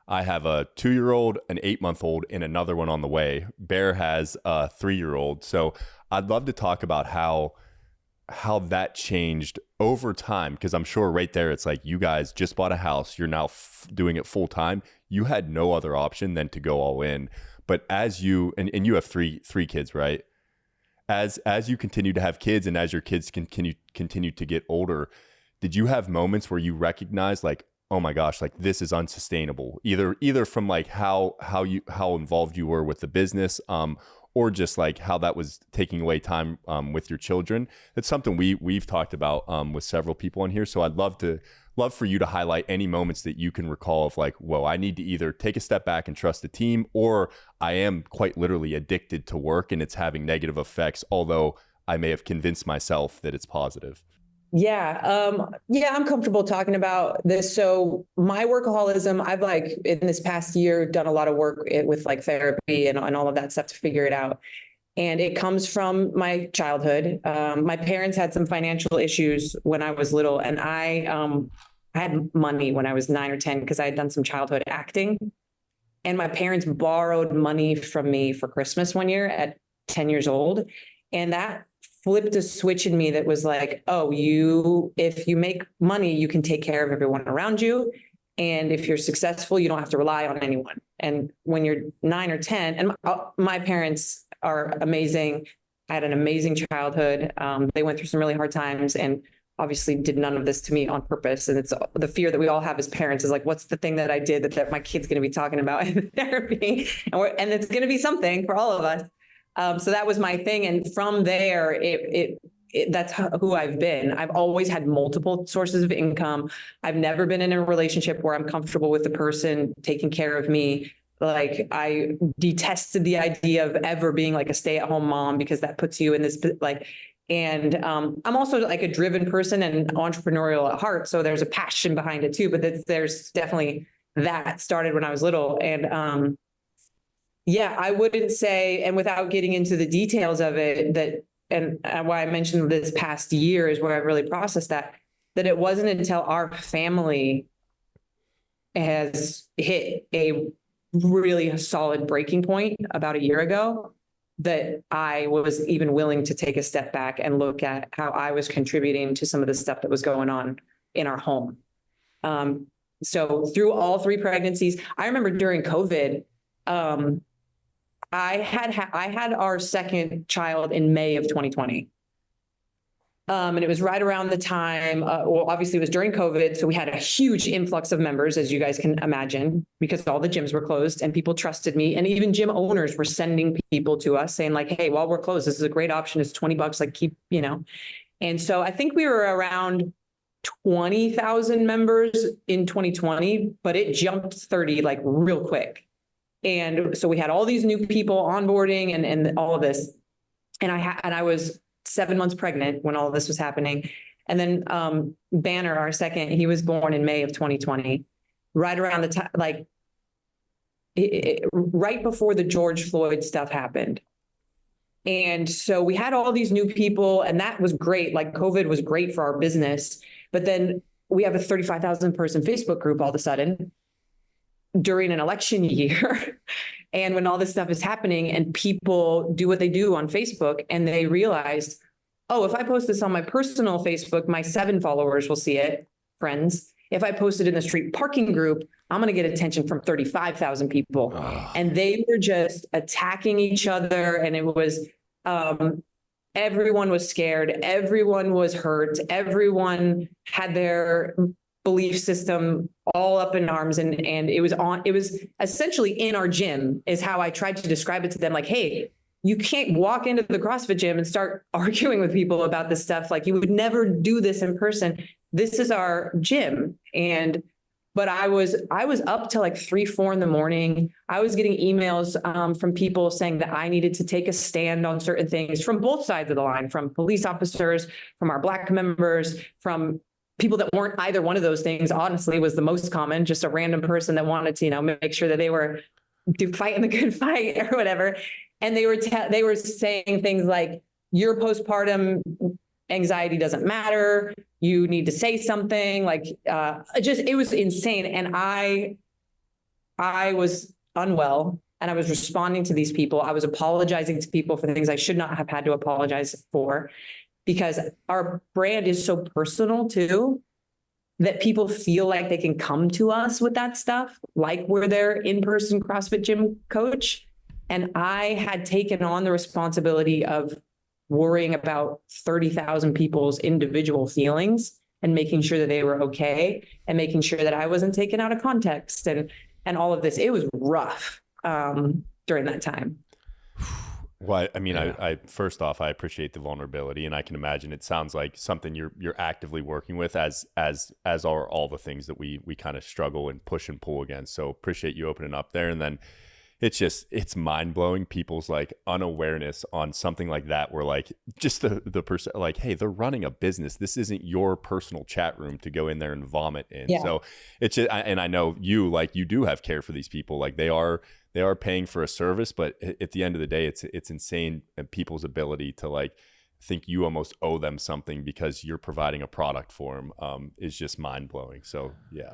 I have a 2-year-old, an 8-month-old, and another one on the way. Bear has a 3-year-old. So I'd love to talk about how that changed over time, because I'm sure right there it's like you guys just bought a house, you're now doing it full time. You had no other option than to go all in. But as you and you have three kids, right? As you continue to have kids and as your kids continue to get older, did you have moments where you recognize like, oh my gosh, like this is unsustainable, either from like how involved you were with the business, or just like how that was taking away time with your children? It's something we've talked about with several people on here. So I'd love for you to highlight any moments that you can recall of like, whoa, I need to either take a step back and trust the team, or I am quite literally addicted to work and it's having negative effects, although I may have convinced myself that it's positive. Yeah, I'm comfortable talking about this. So my workaholism, I've like in this past year done a lot of work with like therapy and all of that stuff to figure it out. And it comes from my childhood. My parents had some financial issues when I was little, and I had money when I was 9 or 10 because I had done some childhood acting. And my parents borrowed money from me for Christmas one year at 10 years old. And that flipped a switch in me that was like, oh, if you make money, you can take care of everyone around you. And if you're successful, you don't have to rely on anyone. And when you're 9 or 10, and my parents are amazing. I had an amazing childhood. They went through some really hard times and obviously did none of this to me on purpose. And it's the fear that we all have as parents is like, what's the thing that I did that my kid's going to be talking about in therapy? And it's going to be something for all of us. So that was my thing. And from there, that's who I've been. I've always had multiple sources of income. I've never been in a relationship where I'm comfortable with the person taking care of me. Like I detested the idea of ever being like a stay-at-home mom because that puts you in this like, and I'm also like a driven person and entrepreneurial at heart. So there's a passion behind it too, but there's definitely that started when I was little. And yeah, I wouldn't say, and without getting into the details of it, and why I mentioned this past year is where I really processed that it wasn't until our family has hit a really solid breaking point about a year ago that I was even willing to take a step back and look at how I was contributing to some of the stuff that was going on in our home. So through all 3 pregnancies, I remember during COVID, I had our second child in May of 2020. And it was right around the time, well, obviously it was during COVID. So we had a huge influx of members, as you guys can imagine, because all the gyms were closed and people trusted me. And even gym owners were sending people to us saying like, hey, while we're closed, this is a great option. It's $20, like keep, And so I think we were around 20,000 members in 2020, but it jumped 30 like real quick. And so we had all these new people onboarding and all of this. And I was 7 months pregnant when all of this was happening. And then Banner, our second, he was born in May of 2020, right around the time, like right before the George Floyd stuff happened. And so we had all these new people and that was great. Like COVID was great for our business. But then we have a 35,000 person Facebook group all of a sudden during an election year. And when all this stuff is happening and people do what they do on Facebook and they realized, oh, if I post this on my personal Facebook, my 7 followers will see it, friends. If I post it in the street parking group, I'm going to get attention from 35,000 people. And they were just attacking each other. And it was, everyone was scared. Everyone was hurt. Everyone had their belief system all up in arms. And it was essentially in our gym is how I tried to describe it to them. Like, hey, you can't walk into the CrossFit gym and start arguing with people about this stuff. Like you would never do this in person. This is our gym. But I was up till like 3, 4 in the morning. I was getting emails from people saying that I needed to take a stand on certain things from both sides of the line, from police officers, from our Black members, from people that weren't either one of those things, honestly, was the most common, just a random person that wanted to, make sure that they were fighting the good fight or whatever. And they were saying things like, your postpartum anxiety doesn't matter. You need to say something like, it was insane. And I was unwell and I was responding to these people. I was apologizing to people for things I should not have had to apologize for, because our brand is so personal too, that people feel like they can come to us with that stuff, like we're their in-person CrossFit gym coach. And I had taken on the responsibility of worrying about 30,000 people's individual feelings and making sure that they were okay and making sure that I wasn't taken out of context and all of this. It was rough during that time. Well, I mean, yeah. I first off, I appreciate the vulnerability, and I can imagine it sounds like something you're actively working with, as are all the things that we kind of struggle and push and pull against. So appreciate you opening up there. And then it's mind blowing people's like unawareness on something like that, where like just the person, like, hey, they're running a business. This isn't your personal chat room to go in there and vomit in. Yeah. So it's just, and I know you, like, you do have care for these people. Like they are paying for a service, but at the end of the day, it's insane. And people's ability to like think you almost owe them something because you're providing a product for them is just mind blowing. So yeah,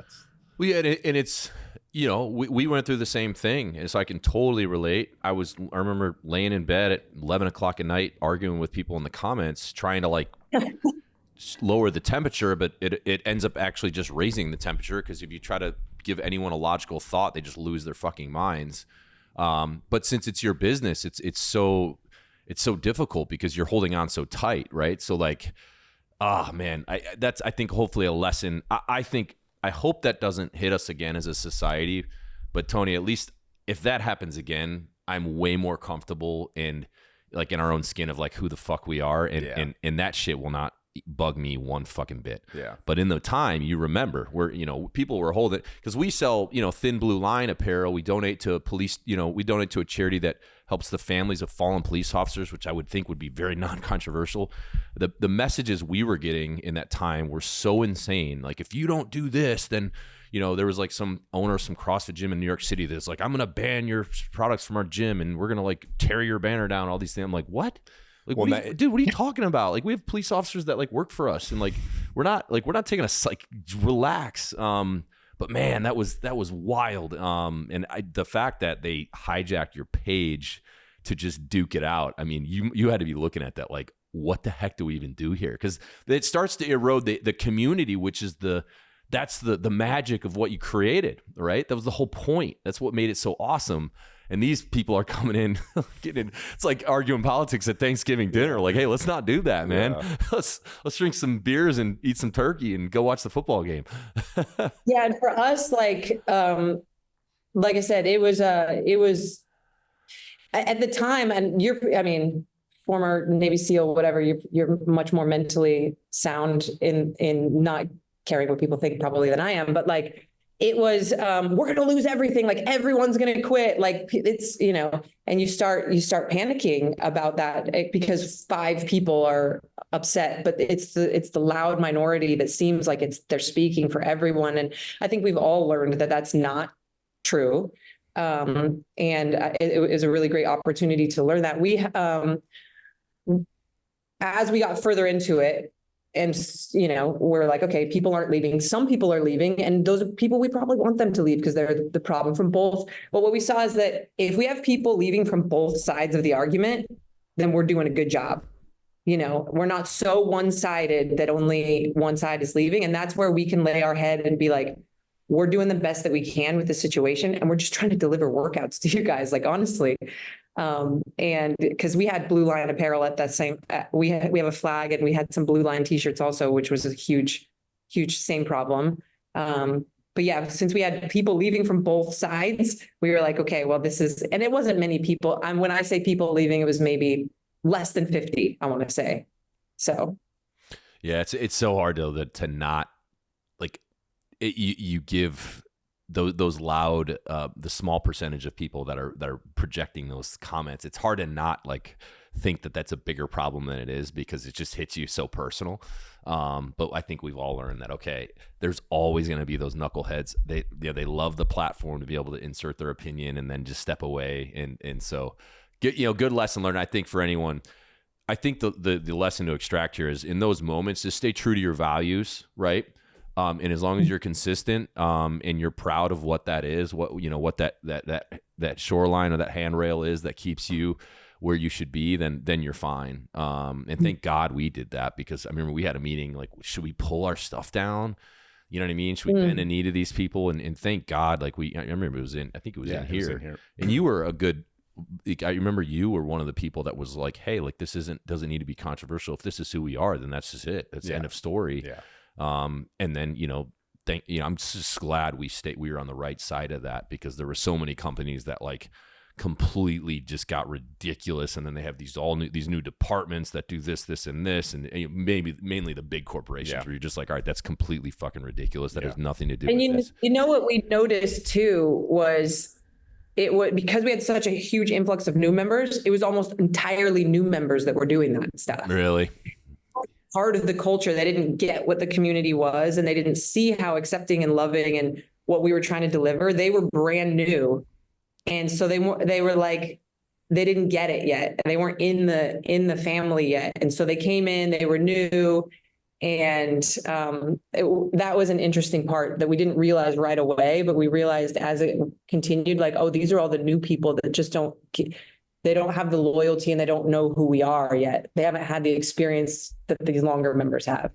and it's, you know, we went through the same thing, and so I can totally relate. I remember laying in bed at 11 o'clock at night, arguing with people in the comments, trying to like lower the temperature, but it ends up actually just raising the temperature, because if you try to give anyone a logical thought, they just lose their fucking minds. But since it's your business, it's so difficult because you're holding on so tight, right? So like, man, I think hopefully a lesson. I hope that doesn't hit us again as a society. But Tony, at least if that happens again, I'm way more comfortable in like in our own skin of like who the fuck we are, and that shit will not bug me one fucking bit. Yeah. But in the time, you remember, where, you know, people were holding, because we sell, you know, Thin Blue Line apparel. We donate to police, you know, we donate to a charity that helps the families of fallen police officers, which I would think would be very non-controversial. The messages we were getting in that time were so insane. Like, if you don't do this, then, you know, there was like some owner of some CrossFit gym in New York City that's like, I'm going to ban your products from our gym and we're going to like tear your banner down, all these things. I'm like, what? Like, well, dude, what are you talking about? Like, we have police officers that like work for us, and like we're not taking a like relax. But man, that was wild. And the fact that they hijacked your page to just duke it out. I mean, you had to be looking at that like, what the heck do we even do here? Because it starts to erode the community, which is that's the magic of what you created, right? That was the whole point. That's what made it so awesome. And these people are coming in, it's like arguing politics at Thanksgiving dinner. Like, hey, let's not do that, man. Yeah. Let's drink some beers and eat some turkey and go watch the football game. Yeah, and for us, like I said, it was at the time, and former Navy SEAL, whatever. You're much more mentally sound in not caring what people think probably than I am, but like. It was, we're going to lose everything. Like, everyone's going to quit. Like, it's, you know, and you start panicking about that because 5 people are upset, but it's the loud minority that seems like they're speaking for everyone. And I think we've all learned that that's not true. And it was a really great opportunity to learn that. We, as we got further into it, and, you know, we're like, okay, people aren't leaving. Some people are leaving, and those are people we probably want them to leave because they're the problem from both. But what we saw is that if we have people leaving from both sides of the argument, then we're doing a good job. You know, we're not so one-sided that only one side is leaving. And that's where we can lay our head and be like, we're doing the best that we can with the situation. And we're just trying to deliver workouts to you guys, like, honestly. And because we had Blue Line apparel at that same, we have a flag, and we had some Blue Line t-shirts also, which was a huge same problem. But yeah, since we had people leaving from both sides, we were like, okay, well, and it wasn't many people. When I say people leaving, it was maybe less than 50, I want to say. So. Yeah, it's so hard though to not like you give those loud, the small percentage of people that are projecting those comments. It's hard to not like think that that's a bigger problem than it is, because it just hits you so personal. But I think we've all learned that, okay, there's always going to be those knuckleheads. They love the platform to be able to insert their opinion and then just step away. And so, good lesson learned. I think for anyone, I think the lesson to extract here is, in those moments, just stay true to your values, right? And as long as you're consistent, and you're proud of what that is, what that shoreline or that handrail is that keeps you where you should be, then you're fine. And thank God we did that, because I remember we had a meeting like, should we pull our stuff down? You know what I mean? Should we bend the knee to these people? And thank God, like I remember I think it was in here. And you were a good, I remember you were one of the people that was like, hey, like this doesn't need to be controversial. If this is who we are, then that's just it. That's the end of story. Yeah. And then, I'm just glad we were on the right side of that, because there were so many companies that like completely just got ridiculous, and then they have these new departments that do this and this, and maybe mainly the big corporations where you're just like, all right, that's completely fucking ridiculous. That has nothing to do with this. You know what we noticed too was because we had such a huge influx of new members, it was almost entirely new members that were doing that stuff. Really? Part of the culture, they didn't get what the community was, and they didn't see how accepting and loving and what we were trying to deliver. They were brand new. And so they were like, they didn't get it yet. They weren't in the family yet. And so they came in, they were new. And that was an interesting part that we didn't realize right away, but we realized as it continued, like, oh, these are all the new people that just they don't have the loyalty, and they don't know who we are yet. They haven't had the experience that these longer members have.